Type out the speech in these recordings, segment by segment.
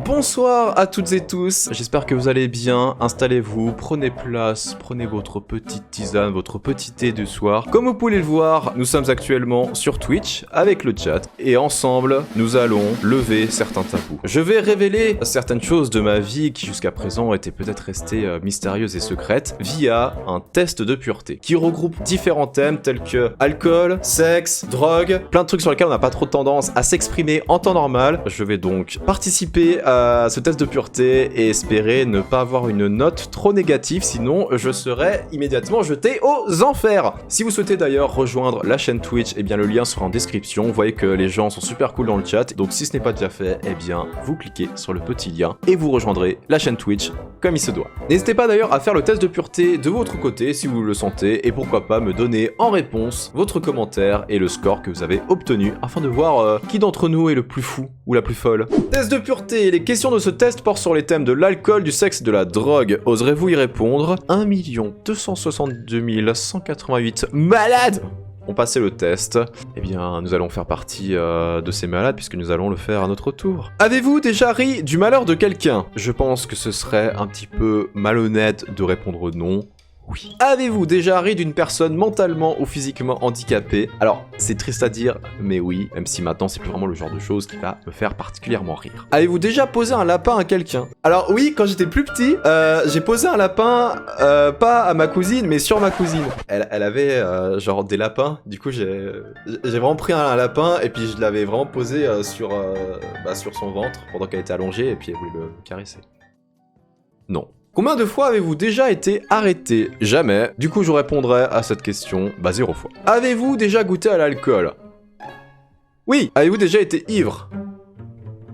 Bonsoir à toutes et tous, j'espère que vous allez bien, installez-vous, prenez place, prenez votre petite tisane, votre petit thé du soir. Comme vous pouvez le voir, nous sommes actuellement sur Twitch avec le chat et ensemble, nous allons lever certains tabous. Je vais révéler certaines choses de ma vie qui jusqu'à présent étaient peut-être restées mystérieuses et secrètes via un test de pureté qui regroupe différents thèmes tels que alcool, sexe, drogue, plein de trucs sur lesquels on n'a pas trop tendance à s'exprimer en temps normal. Je vais donc participer à ce test de pureté et espérer ne pas avoir une note trop négative, sinon je serai immédiatement jeté aux enfers. Si vous souhaitez d'ailleurs rejoindre la chaîne Twitch, eh bien le lien sera en description. Vous voyez que les gens sont super cool dans le chat, donc si ce n'est pas déjà fait, eh bien vous cliquez sur le petit lien et vous rejoindrez la chaîne Twitch comme il se doit. N'hésitez pas d'ailleurs à faire le test de pureté de votre côté si vous le sentez et pourquoi pas me donner en réponse votre commentaire et le score que vous avez obtenu afin de voir qui d'entre nous est le plus fou ou la plus folle. Test de pureté, les questions de ce test portent sur les thèmes de l'alcool, du sexe et de la drogue. Oserez-vous y répondre? 1 262 188 malades ont passé le test. Eh bien, nous allons faire partie de ces malades puisque nous allons le faire à notre tour. Avez-vous déjà ri du malheur de quelqu'un? Je pense que ce serait un petit peu malhonnête de répondre non. Oui. Avez-vous déjà ri d'une personne mentalement ou physiquement handicapée? Alors, c'est triste à dire, mais oui, même si maintenant c'est plus vraiment le genre de chose qui va me faire particulièrement rire. Avez-vous déjà posé un lapin à quelqu'un? Alors oui, quand j'étais plus petit, j'ai posé un lapin, pas à ma cousine, mais sur ma cousine. Elle avait genre des lapins, du coup j'ai vraiment pris un lapin et puis je l'avais vraiment posé sur son ventre pendant qu'elle était allongée et puis elle voulait le caresser. Non. Combien de fois avez-vous déjà été arrêté? Jamais. Du coup, je répondrai à cette question, 0 fois. Avez-vous déjà goûté à l'alcool? Oui. Avez-vous déjà été ivre?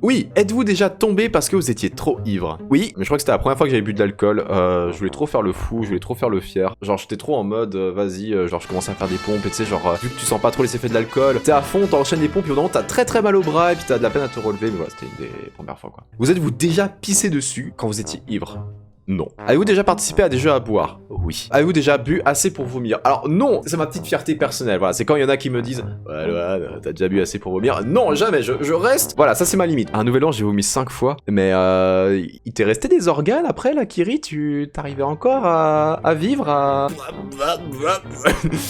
Oui. Êtes-vous déjà tombé parce que vous étiez trop ivre? Oui, mais je crois que c'était la première fois que j'avais bu de l'alcool. Je voulais trop faire le fou, je voulais trop faire le fier. Genre, j'étais trop en mode, vas-y, genre, je commençais à faire des pompes, et tu sais, genre, vu que tu sens pas trop les effets de l'alcool, t'es à fond, t'enchaînes des pompes, et au bout d'un moment, t'as très mal au bras, et puis t'as de la peine à te relever, mais voilà, c'était une des premières fois, quoi. Vous êtes-vous déjà pissé dessus quand vous étiez ivre? Non. Avez-vous déjà participé à des jeux à boire? Oui. Avez-vous déjà bu assez pour vomir? Alors non, c'est ma petite fierté personnelle, voilà, c'est quand il y en a qui me disent « Ouais, t'as déjà bu assez pour vomir ?» Non, jamais, je reste... Voilà, ça c'est ma limite. À un nouvel an, j'ai vomi 5 fois, mais il t'est resté des organes après, là, Kiri? T'arrivais encore à vivre, à...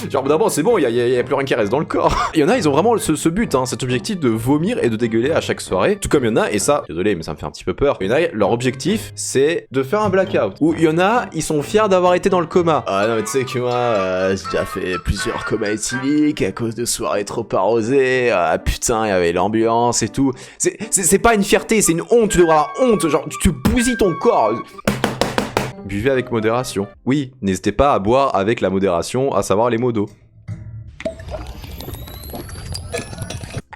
Genre, d'abord, c'est bon, il y a plus rien qui reste dans le corps. Il y en a, ils ont vraiment ce but, hein, cet objectif de vomir et de dégueuler à chaque soirée, tout comme il y en a, et ça, désolé, mais ça me fait un petit peu peur, il y en a, leur objectif, c'est de faire un blackout. Ou il y en a, ils sont fiers d'avoir été dans le coma. Ah non mais tu sais que moi, j'ai déjà fait plusieurs comas éthyliques à cause de soirées trop arrosées. Ah putain, il y avait l'ambiance et tout. C'est pas une fierté, c'est une honte, tu devrais avoir honte. Genre, tu bousilles ton corps. Buvez avec modération. Oui, n'hésitez pas à boire avec la modération, à savoir les mots d'eau.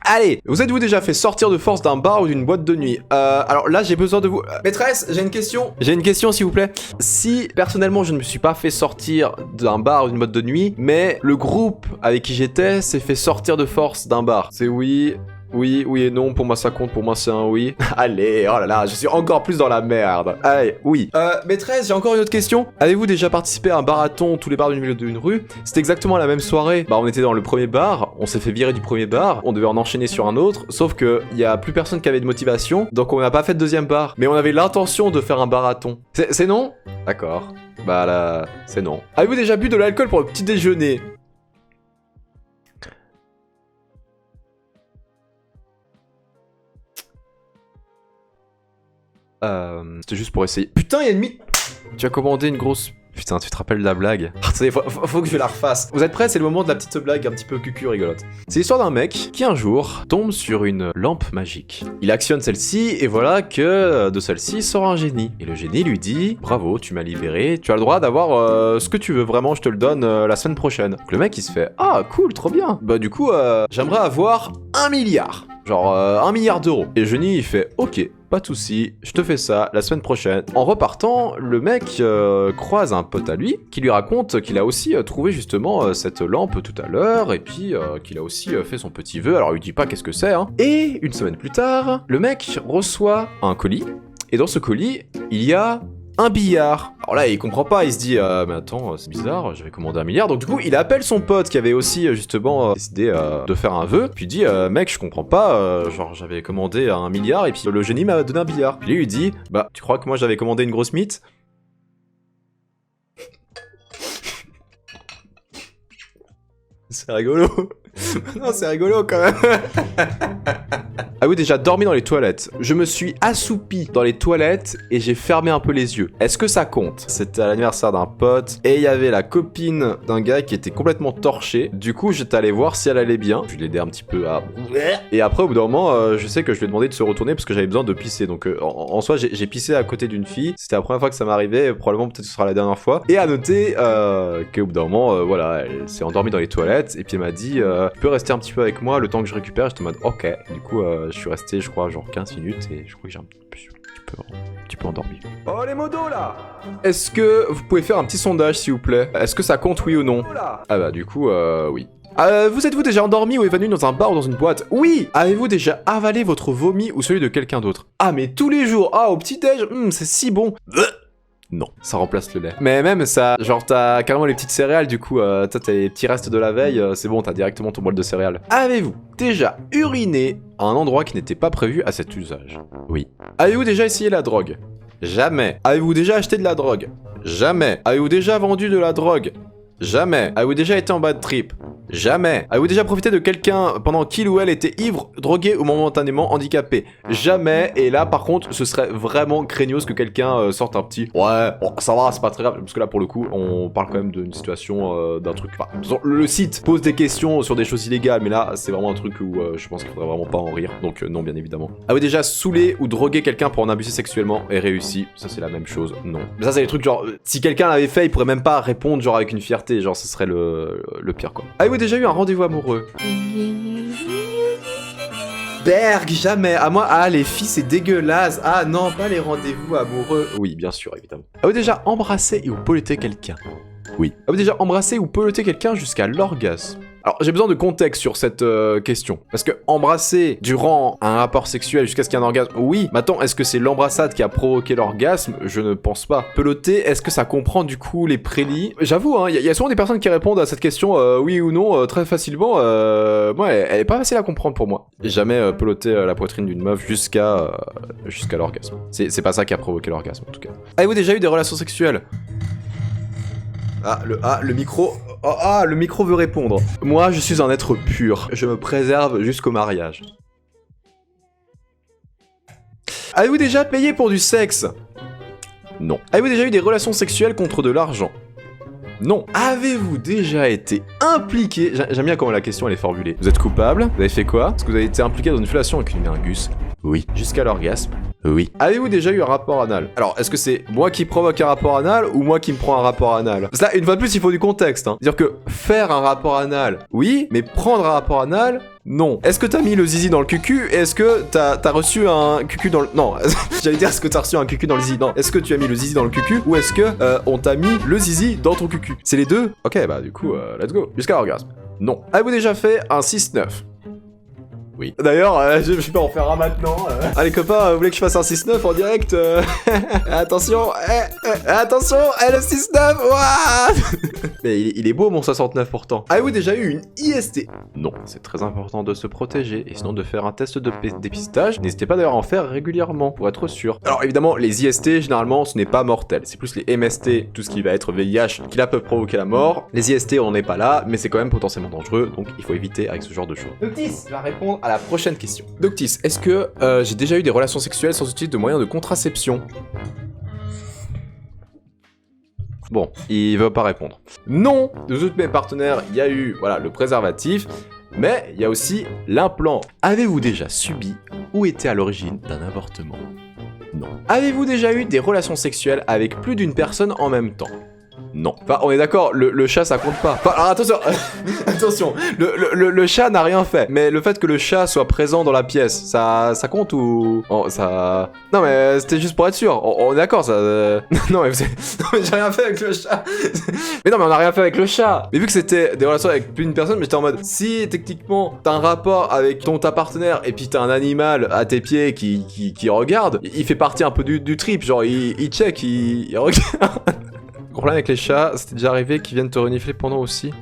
Allez, vous êtes-vous déjà fait sortir de force d'un bar ou d'une boîte de nuit? Alors là, j'ai besoin de vous... Maîtresse, j'ai une question. J'ai une question, s'il vous plaît. Si, personnellement, je ne me suis pas fait sortir d'un bar ou d'une boîte de nuit, mais le groupe avec qui j'étais s'est fait sortir de force d'un bar. C'est oui... Oui et non, pour moi ça compte, pour moi c'est un oui. Allez, oh là là, je suis encore plus dans la merde. Allez, oui. Maîtresse, j'ai encore une autre question. Avez-vous déjà participé à un marathon, tous les bars du milieu d'une rue? C'était exactement la même soirée. Bah on était dans le premier bar, on s'est fait virer du premier bar, on devait en enchaîner sur un autre, sauf que il y a plus personne qui avait de motivation, donc on n'a pas fait de deuxième bar. Mais on avait l'intention de faire un marathon. C'est non? D'accord. Bah là, c'est non. Avez-vous déjà bu de l'alcool pour le petit déjeuner? C'était juste pour essayer. Putain, il y a une Tu as commandé une grosse... Putain, tu te rappelles de la blague? Faut que je la refasse. Vous êtes prêts? C'est le moment de la petite blague un petit peu cucu rigolote. C'est l'histoire d'un mec qui un jour tombe sur une lampe magique. Il actionne celle-ci et voilà que de celle-ci sort un génie. Et le génie lui dit « Bravo, tu m'as libéré, tu as le droit d'avoir ce que tu veux, vraiment, je te le donne la semaine prochaine. » Donc le mec il se fait « Ah cool, trop bien. Bah du coup, j'aimerais avoir 1 milliard. » Genre 1 milliard d'euros. Et le génie il fait « Ok. » Pas de soucis, je te fais ça la semaine prochaine. En repartant, le mec croise un pote à lui qui lui raconte qu'il a aussi trouvé justement cette lampe tout à l'heure et puis qu'il a aussi fait son petit vœu. Alors il lui dit pas qu'est-ce que c'est, hein. Et une semaine plus tard, le mec reçoit un colis et dans ce colis, il y a un billard. Alors Alors là, il comprend pas, il se dit mais attends, c'est bizarre, j'avais commandé 1 milliard. Donc du coup, il appelle son pote qui avait aussi justement décidé de faire un vœu. Puis il dit mec, je comprends pas, genre j'avais commandé 1 milliard et puis le génie m'a donné 1 billard. Puis lui il dit bah tu crois que moi j'avais commandé une grosse mythe? C'est rigolo. Non, c'est rigolo quand même. Ah oui, déjà dormi dans les toilettes. Je me suis assoupi dans les toilettes et j'ai fermé un peu les yeux. Est-ce que ça compte? C'était à l'anniversaire d'un pote et il y avait la copine d'un gars qui était complètement torchée. Du coup, j'étais allé voir si elle allait bien. Je l'ai aidé un petit peu à... Et après, au bout d'un moment, je sais que je lui ai demandé de se retourner parce que j'avais besoin de pisser. Donc en soi, j'ai pissé à côté d'une fille. C'était la première fois que ça m'arrivait. Probablement, peut-être que ce sera la dernière fois. Et à noter qu'au bout d'un moment, voilà, elle s'est endormie dans les toilettes et puis elle m'a dit tu peux rester un petit peu avec moi le temps que je récupère. J'étais en mode ok. Du coup, je suis resté, je crois, genre 15 minutes et je crois que j'ai un petit peu endormi. Oh les modos là! Est-ce que vous pouvez faire un petit sondage s'il vous plaît? Est-ce que ça compte oui ou non? Ah bah du coup, oui. Vous êtes-vous déjà endormi ou évanoui dans un bar ou dans une boîte? Oui! Avez-vous déjà avalé votre vomi ou celui de quelqu'un d'autre? Ah mais tous les jours! Ah au petit-déj! C'est si bon! Non, ça remplace le lait. Mais même ça, genre t'as carrément les petites céréales, du coup, t'as les petits restes de la veille, c'est bon, t'as directement ton bol de céréales. Avez-vous déjà uriné à un endroit qui n'était pas prévu à cet usage? Oui. Avez-vous déjà essayé la drogue? Jamais. Avez-vous déjà acheté de la drogue? Jamais. Avez-vous déjà vendu de la drogue? Jamais. Avez-vous déjà été en bad trip? Jamais. Avez-vous déjà profité de quelqu'un pendant qu'il ou elle était ivre, drogué ou momentanément handicapé? Jamais. Et là, par contre, ce serait vraiment craignos que quelqu'un sorte un petit ouais, bon, ça va, c'est pas très grave. Parce que là, pour le coup, on parle quand même d'une situation, d'un truc. Enfin, le site pose des questions sur des choses illégales, mais là, c'est vraiment un truc où je pense qu'il faudrait vraiment pas en rire. Donc, non, bien évidemment. Avez-vous déjà saoulé ou drogué quelqu'un pour en abuser sexuellement et réussi? Ça, c'est la même chose. Non. Mais ça, c'est des trucs genre, si quelqu'un l'avait fait, il pourrait même pas répondre, genre, avec une fierté. Genre, ce serait le pire, quoi. Avez-vous déjà eu un rendez-vous amoureux? Berg, jamais. Ah moi, ah les filles c'est dégueulasse. Ah non, pas les rendez-vous amoureux. Oui, bien sûr, évidemment. Avez-vous déjà embrassé ou peloté quelqu'un? Oui. Avez-vous déjà embrassé ou peloté quelqu'un jusqu'à l'orgasme? Alors, j'ai besoin de contexte sur cette question. Parce que embrasser durant un rapport sexuel jusqu'à ce qu'il y ait un orgasme, oui. Maintenant, est-ce que c'est l'embrassade qui a provoqué l'orgasme? Je ne pense pas. Peloter, est-ce que ça comprend du coup les prélis? J'avoue, hein, y a souvent des personnes qui répondent à cette question oui ou non très facilement. Moi, elle est pas facile à comprendre pour moi. J'ai jamais peloté la poitrine d'une meuf jusqu'à l'orgasme. C'est pas ça qui a provoqué l'orgasme en tout cas. Avez-vous déjà eu des relations sexuelles? Le micro... le micro veut répondre. Moi, je suis un être pur. Je me préserve jusqu'au mariage. Avez-vous déjà payé pour du sexe? Non. Avez-vous déjà eu des relations sexuelles contre de l'argent? Non. Avez-vous déjà été impliqué... J'aime bien comment la question elle est formulée. Vous êtes coupable? Vous avez fait quoi? Est-ce que vous avez été impliqué dans une fellation avec une mingus? Oui. Jusqu'à l'orgasme? Oui. Avez-vous déjà eu un rapport anal? Alors, est-ce que c'est moi qui provoque un rapport anal ou moi qui me prends un rapport anal? Parce que là, une fois de plus, il faut du contexte. Hein. C'est-à-dire que faire un rapport anal, oui, mais prendre un rapport anal, non. Est-ce que t'as mis le zizi dans le cucu? Et est-ce que t'as reçu un cucu dans le... Non, j'allais dire est-ce que t'as reçu un cucu dans le zizi? Non. Est-ce que tu as mis le zizi dans le cucu? Ou est-ce que on t'a mis le zizi dans ton cucu? C'est les deux? Ok, bah du coup, let's go. Jusqu'à l'orgasme. Non. Avez-vous déjà fait un 6-9? Oui. D'ailleurs, je vais en faire un maintenant. Allez copains, vous voulez que je fasse un 6-9 en direct? Attention, attention, le 6-9, mais il est beau mon 69 pourtant. Avez-vous déjà eu une IST? Non, c'est très important de se protéger et sinon de faire un test de dépistage. N'hésitez pas d'ailleurs à en faire régulièrement pour être sûr. Alors évidemment, les IST, généralement, ce n'est pas mortel. C'est plus les MST, tout ce qui va être VIH, qui là peuvent provoquer la mort. Les IST, on n'est pas là, mais c'est quand même potentiellement dangereux, donc il faut éviter avec ce genre de choses. Doctis va répondre à la prochaine question. Doctis, est-ce que j'ai déjà eu des relations sexuelles sans utiliser de moyens de contraception? Bon, il veut pas répondre. Non, de tous mes partenaires, il y a eu voilà, le préservatif, mais il y a aussi l'implant. Avez-vous déjà subi ou été à l'origine d'un avortement? Non. Avez-vous déjà eu des relations sexuelles avec plus d'une personne en même temps? Non. Enfin, on est d'accord, le chat ça compte pas. Enfin, alors attention, attention, le chat n'a rien fait. Mais le fait que le chat soit présent dans la pièce, ça compte ou... Oh, ça... Non mais c'était juste pour être sûr, on est d'accord, ça... Non mais j'ai rien fait avec le chat. Mais non mais on a rien fait avec le chat. Mais vu que c'était des relations avec plus d'une personne, mais j'étais en mode, si techniquement t'as un rapport avec ta partenaire et puis t'as un animal à tes pieds qui regarde, il fait partie un peu du trip, genre il check, il regarde... Le problème avec les chats, c'était déjà arrivé qu'ils viennent te renifler pendant aussi.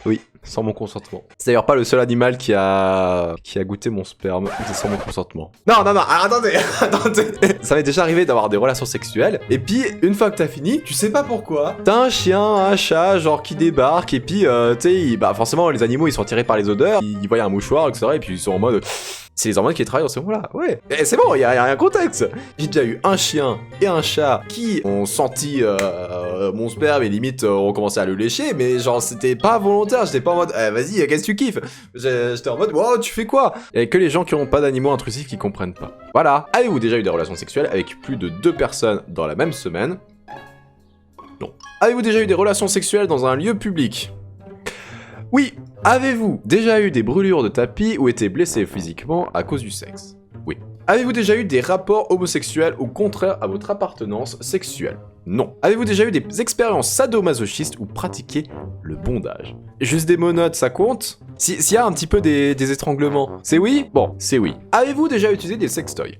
Oui, sans mon consentement. C'est d'ailleurs pas le seul animal qui a goûté mon sperme, c'est sans mon consentement. Non, attendez. Ça m'est déjà arrivé d'avoir des relations sexuelles, et puis une fois que t'as fini, tu sais pas pourquoi, t'as un chien, un chat, genre qui débarque, et puis tu sais, bah forcément les animaux ils sont attirés par les odeurs, ils voient un mouchoir, etc. Et puis ils sont en mode... C'est les hormones qui travaillent dans ce moment-là, ouais. Et c'est bon, y a un contexte. J'ai déjà eu un chien et un chat qui ont senti mon sperme et limite ont commencé à le lécher, mais genre c'était pas volontaire, j'étais pas en mode vas-y, qu'est-ce que tu kiffes? J'étais en mode wow, tu fais quoi? Il y a que les gens qui ont pas d'animaux intrusifs qui comprennent pas. Voilà. Avez-vous déjà eu des relations sexuelles avec plus de 2 personnes dans la même semaine? Non. Avez-vous déjà eu des relations sexuelles dans un lieu public? Oui. Avez-vous déjà eu des brûlures de tapis ou été blessé physiquement à cause du sexe? Oui. Avez-vous déjà eu des rapports homosexuels ou contraires à votre appartenance sexuelle? Non. Avez-vous déjà eu des expériences sadomasochistes ou pratiqué le bondage? Juste des monotes, ça compte? S'il y a un petit peu des étranglements, c'est oui? Bon, c'est oui. Avez-vous déjà utilisé des sextoys?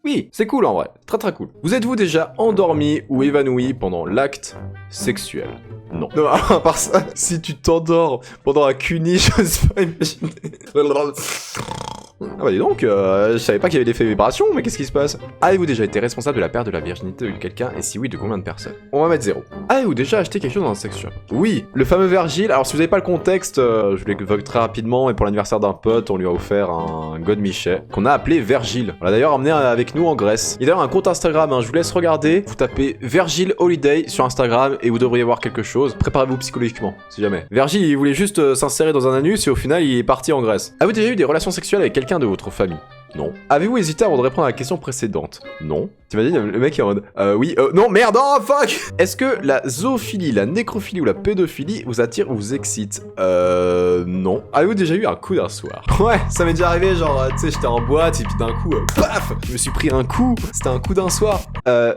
Oui, c'est cool en vrai, très cool. Vous êtes-vous déjà endormi ou évanoui pendant l'acte sexuel? Non. Non, à part ça, si tu t'endors pendant un cuni, j'ose pas imaginer. Ah bah dis donc, je savais pas qu'il y avait l'effet vibration, mais qu'est-ce qui se passe? Avez-vous déjà été responsable de la perte de la virginité de quelqu'un, et si oui, de combien de personnes? On va mettre 0. Avez-vous déjà acheté quelque chose dans un sex shop? Oui, le fameux Virgile. Alors si vous n'avez pas le contexte, je l'évoque très rapidement, et pour l'anniversaire d'un pote, on lui a offert un godemichet, qu'on a appelé Virgile. On l'a d'ailleurs emmené avec nous en Grèce. Il y a d'ailleurs un compte Instagram, hein, je vous laisse regarder, vous tapez Virgile Holiday sur Instagram, et vous devriez voir quelque chose. Préparez-vous psychologiquement, si jamais. Virgile, il voulait juste s'insérer dans un anus, et au final, il est parti en Grèce. Avez-vous déjà eu des relations sexuelles avec quelqu'un de votre famille? Non. Avez-vous hésité avant de répondre à la question précédente? Non. T'imagines, le mec est en mode oui, non, merde, oh fuck! Est-ce que la zoophilie, la nécrophilie ou la pédophilie vous attire ou vous excite? Non. Avez-vous déjà eu un coup d'un soir? Ouais, ça m'est déjà arrivé, genre, tu sais, j'étais en boîte et puis d'un coup, paf! Je me suis pris un coup, c'était un coup d'un soir.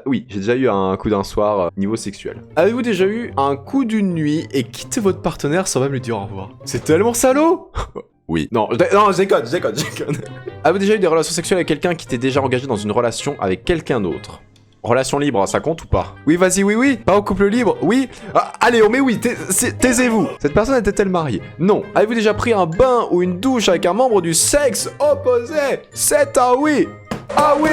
Oui, j'ai déjà eu un coup d'un soir niveau sexuel. Avez-vous déjà eu un coup d'une nuit et quitté votre partenaire sans même lui dire au revoir? C'est tellement salaud! Oui. Non, je déconne. Avez-vous déjà eu des relations sexuelles avec quelqu'un qui t'est déjà engagé dans une relation avec quelqu'un d'autre? Relation libre, ça compte ou pas? Oui, vas-y, oui. Pas au couple libre? Oui. Ah, allez, on met oui, taisez-vous. Cette personne était-elle mariée? Non. Avez-vous déjà pris un bain ou une douche avec un membre du sexe opposé? C'est un oui. Ah oui.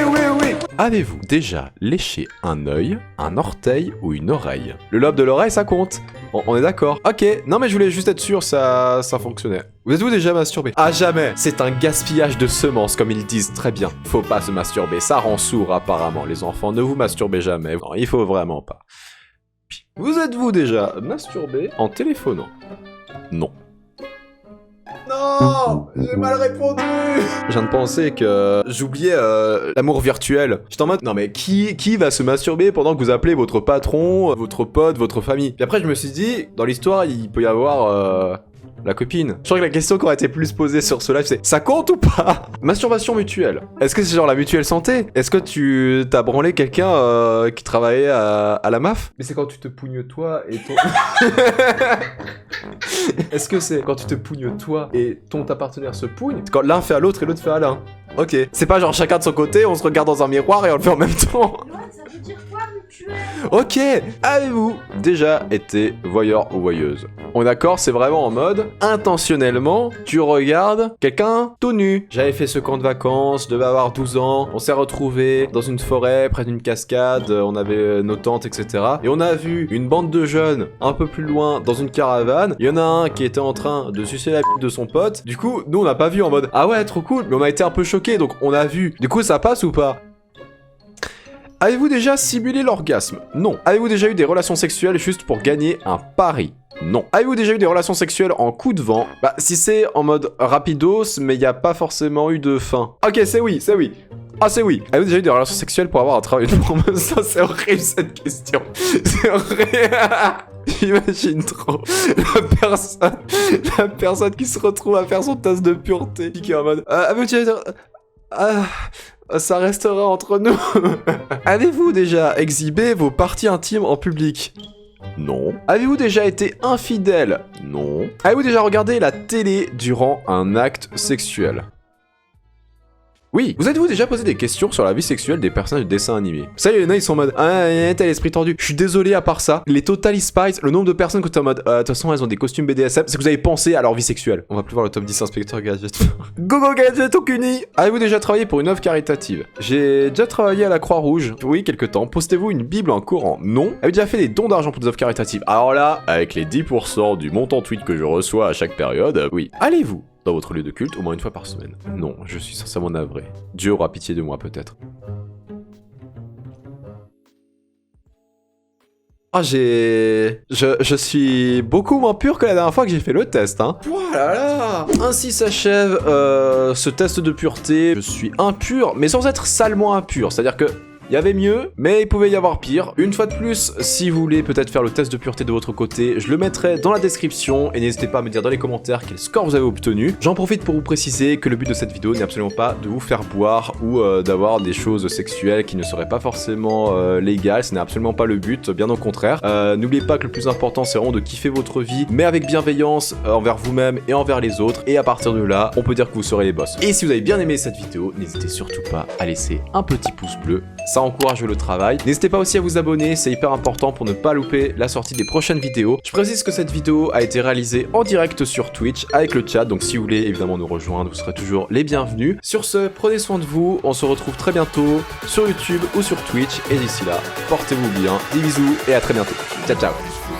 Avez-vous déjà léché un œil, un orteil ou une oreille? Le lobe de l'oreille, ça compte. On est d'accord. Ok, non mais je voulais juste être sûr, ça fonctionnait. Vous êtes-vous déjà masturbé? Ah jamais. C'est un gaspillage de semences, comme ils disent très bien. Faut pas se masturber, ça rend sourd apparemment. Les enfants, ne vous masturbez jamais. Non, il faut vraiment pas. Vous êtes-vous déjà masturbé en téléphonant? Non. Non, j'ai mal répondu. Je viens de penser que j'oubliais l'amour virtuel. J'étais en mode, non mais qui va se masturber pendant que vous appelez votre patron, votre pote, votre famille? Puis après je me suis dit, dans l'histoire, il peut y avoir la copine. Je crois que la question qui aurait été plus posée sur ce live, c'est ça compte ou pas? Masturbation mutuelle. Est-ce que c'est genre la mutuelle santé? Est-ce que tu t'as branlé quelqu'un qui travaillait à la MAF? Mais c'est quand tu te pougnes toi et ton... Est-ce que c'est quand tu te pougnes toi et ta partenaire se pougne? C'est quand l'un fait à l'autre et l'autre fait à l'un. Ok. C'est pas genre chacun de son côté, on se regarde dans un miroir et on le fait en même temps. Ça veut dire quoi, mutuelle? Ok. Avez-vous déjà été voyeur ou voyeuse? On est d'accord, c'est vraiment en mode intentionnellement, tu regardes quelqu'un tout nu. J'avais fait ce camp de vacances, je devais avoir 12 ans, on s'est retrouvés dans une forêt, près d'une cascade, on avait nos tentes, etc. Et on a vu une bande de jeunes un peu plus loin dans une caravane. Il y en a un qui était en train de sucer la bite de son pote. Du coup, nous on n'a pas vu en mode ah ouais, trop cool, mais on a été un peu choqués, donc on a vu. Du coup, ça passe ou pas? Avez-vous déjà simulé l'orgasme? Non. Avez-vous déjà eu des relations sexuelles juste pour gagner un pari? Non. Avez-vous déjà eu des relations sexuelles en coup de vent? Bah, si c'est en mode rapidos, mais il n'y a pas forcément eu de fin. Ok, c'est oui. Ah, c'est oui. Avez-vous déjà eu des relations sexuelles pour avoir un travail de forme? Ça, c'est horrible cette question. C'est horrible. J'imagine trop la personne qui se retrouve à faire son tasse de pureté, qui est en mode avez-vous déjà... ça restera entre nous. Avez-vous déjà exhibé vos parties intimes en public? Non. Avez-vous déjà été infidèle? Non. Avez-vous déjà regardé la télé durant un acte sexuel? Oui, vous êtes-vous déjà posé des questions sur la vie sexuelle des personnages de dessins animés? Ça y est, les nains ils sont en mode ah, t'as l'esprit tordu. Je suis désolé, à part ça, les Totally Spies, le nombre de personnes que t'es en mode de toute façon elles ont des costumes BDSM, c'est que vous avez pensé à leur vie sexuelle. On va plus voir le top 10 Inspecteur Gadget. Gogo Gadget Okuni. Avez-vous déjà travaillé pour une œuvre caritative? J'ai déjà travaillé à la Croix-Rouge. Oui, quelque temps. Postez-vous une Bible en Coran? Non. Avez-vous déjà fait des dons d'argent pour des œuvres caritatives? Alors là, avec les 10% du montant tweet que je reçois à chaque période, oui. Allez-vous dans votre lieu de culte au moins une fois par semaine? Non, je suis sincèrement navré. Dieu aura pitié de moi peut-être. Ah, je suis beaucoup moins pur que la dernière fois que j'ai fait le test, hein. Voilà. Ainsi s'achève ce test de pureté. Je suis impur, mais sans être salement impur. C'est-à-dire que il y avait mieux, mais il pouvait y avoir pire. Une fois de plus, si vous voulez peut-être faire le test de pureté de votre côté, je le mettrai dans la description et n'hésitez pas à me dire dans les commentaires quel score vous avez obtenu. J'en profite pour vous préciser que le but de cette vidéo n'est absolument pas de vous faire boire ou d'avoir des choses sexuelles qui ne seraient pas forcément légales. Ce n'est absolument pas le but, bien au contraire. N'oubliez pas que le plus important c'est vraiment de kiffer votre vie, mais avec bienveillance envers vous-même et envers les autres. Et à partir de là, on peut dire que vous serez les boss. Et si vous avez bien aimé cette vidéo, n'hésitez surtout pas à laisser un petit pouce bleu. Ça encourage le travail. N'hésitez pas aussi à vous abonner, c'est hyper important pour ne pas louper la sortie des prochaines vidéos. Je précise que cette vidéo a été réalisée en direct sur Twitch avec le chat, donc si vous voulez évidemment nous rejoindre, vous serez toujours les bienvenus. Sur ce, prenez soin de vous, on se retrouve très bientôt sur YouTube ou sur Twitch, et d'ici là, portez-vous bien, des bisous et à très bientôt. Ciao ciao.